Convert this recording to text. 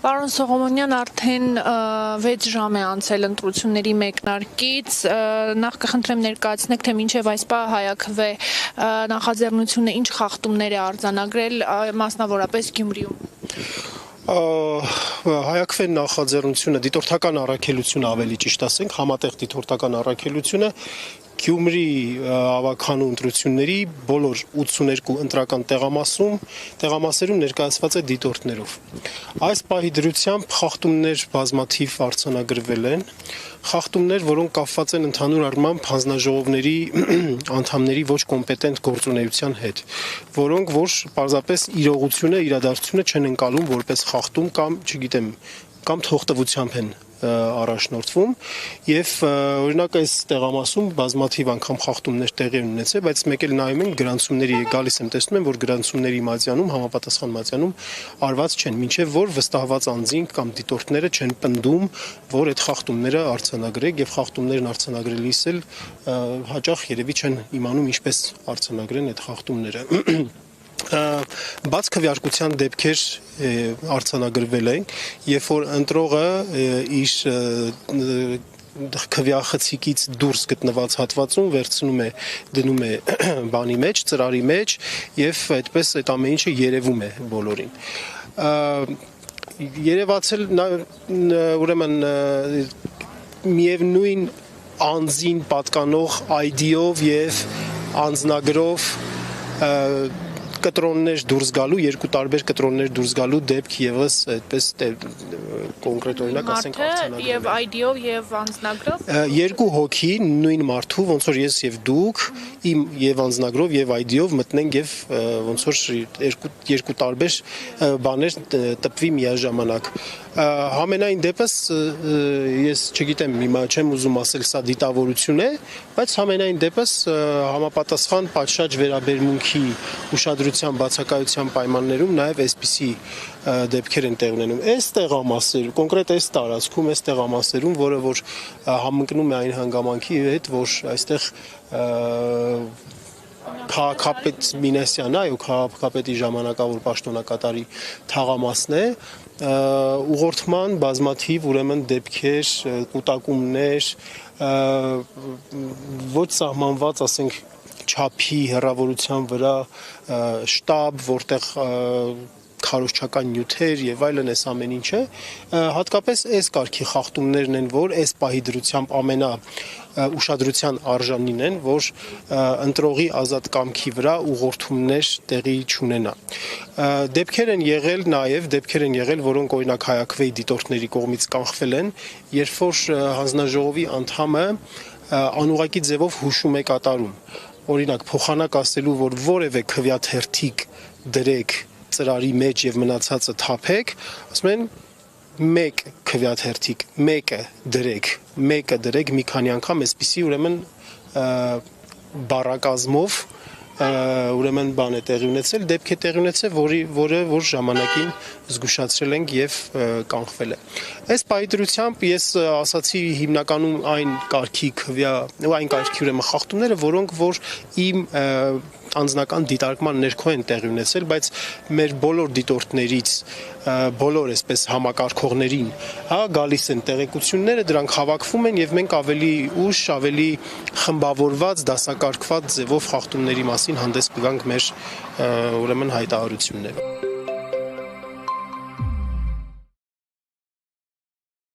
Պարոն Սողոմոնյան, արդեն 6 ժամ է անցել ընտրությունների մեկնարկից, նախ կխնդրեմ ներկայացնեք, թե մինչև այս պահ հայաքվե նախաձեռնությունը ինչ խախտումներ է արձանագրել, մասնավորապես Գյումրիում։ Հայաքվե նախաձեռնությունը, դիտորդական առաքելությունը ավելի ճիշտ ասենք, համատեղ դիտորդական առաքելությունը Գյումրի ավագանու ընտրությունների բոլոր 82 ընտրական տեղամասերում ներկայացված է դիտորդներով։ Այս պահի դրությամբ խախտումներ բազմաթիվ արձանագրվել են, խախտումներ, որոնք կապված են ընդհանուր առմամբ հանձնաժողովների անդամների ոչ կոմպետենտ գործունեության հետ, որոնք որ պարզապես իրողությունը, իրադարձությունը չեն ընկալում որպես խախտում կամ, չգիտեմ, կամ թողտվությամբ են առաջնորդվում եւ օրինակ այս տեղամասում բազմաթիվ անգամ խախտումներ տեղի են ունեցել, բայց մեկ էլ նայում ենք գրանցումների գալիս եմ տեսնում եմ, որ գրանցումների մատյանում, համապատասխան մատյանում արված չեն, մինչեւ որ վստահված անձինք կամ դիտորդները չեն պնդում, որ այդ խախտումները արձանագրեք եւ խախտումներն արձանագրելիս էլ հաճախ երևի չեն իմանում ինչպես արձանագրեն այդ խախտումները։ Բաց քվեարկության դեպքեր արձանագրվել են, երբ որ ընտրողը իր քվեախցիկից դուրս գտնված հատվածում վերցնում է, դնում է բանի մեջ, ծրարի մեջ եւ այդպես այդ ամեն ինչը երևում է բոլորին։ Երևացել ուրեմն միևնույն անձին պատկանող ID-ով եւ անձնագրով կտրոններ դուրս գալու, երկու տարբեր կտրոններ դուրս գալու դեպք եւս այդպես կոնկրետ օրինակ ասենք արձանագրել եւ ID-ով եւ անձնագրով երկու հոգի նույն մարդու ոնց որ ես եւ դուք իմ եւ անձնագրով եւ ID-ով մտնենք եւ ոնց որ երկու տարբեր բաներ տպվի միաժամանակ Համենայն դեպս ես չգիտեմ, հիմա չեմ ուզում ասել սա դիտավորություն է, բայց համենայն դեպս համապատասխան պատշաճ վերաբերմունքի ուշադրության բացակայության պայմաններում նաև այսպիսի դեպքեր են տեղ ունենում։ Այս տեղամասերում, կոնկրետ այս տարածքում, այս տեղամասերում, որը որ համընկնում է այն հանգամանքի հետ, որ այստեղ քաղաքապետ Մինասյանը, այո, քաղաքապետի ժամանակավոր պաշտոնակատարի թաղամասն է, ուղղորդման բազմաթիվ ուրեմն դեպքեր, կուտակումներ, ոչ սահմանված, ասենք, չափի հեռավորության վրա շտաբ, որտեղ քարոզչական նյութեր եւ այլն այս ամեն ինչը, հատկապես այս կարգի խախտումներն են, որ այս պահի դրությամբ ամենա ուշադրության արժանին են, որ ընտրողի ազատ կամքի վրա ուղղորդումներ տեղի չունենա։ Դեպքեր են եղել, որոնք օրինակ հայաքվեի դիտորդների կողմից կանխվել են, երբ որ հանձնաժողովի անդամը անուղղակի ձևով հուշում է կատարում։ Օրինակ փոխանակ ասելու, որ որևէ քվեաթերթիկ դրեք ծրարի մեջ եւ մնացածը թափեք, ասում են մեկ քվեաթերթիկ, մեկը դրեք մի քանի անգամ, այսպիսի ուրեմն բառակազմով ուրեմն բան է տեղի ունեցել, դեպք է տեղի ունեցել, որը ժամանակին զգուշացրել ենք եւ կանխվել է։ Այս պայդրությամբ ես ասացի հիմնականում այն կարգի ուրեմն խախտումները, որոնք որ իմ անձնական դիտարկման ներքո են տեղի ունեցել, բայց մեր բոլոր դիտորդներից բոլոր այսպես համակարգողներին գալիս են տեղեկությունները, դրանք հավաքվում են եւ մենք ավելի ուշ, ավելի խմբավորված, դասակարգված ձևով խախտումների մասին հանդես կգանք մեր ուրեմն հայտարարություններով։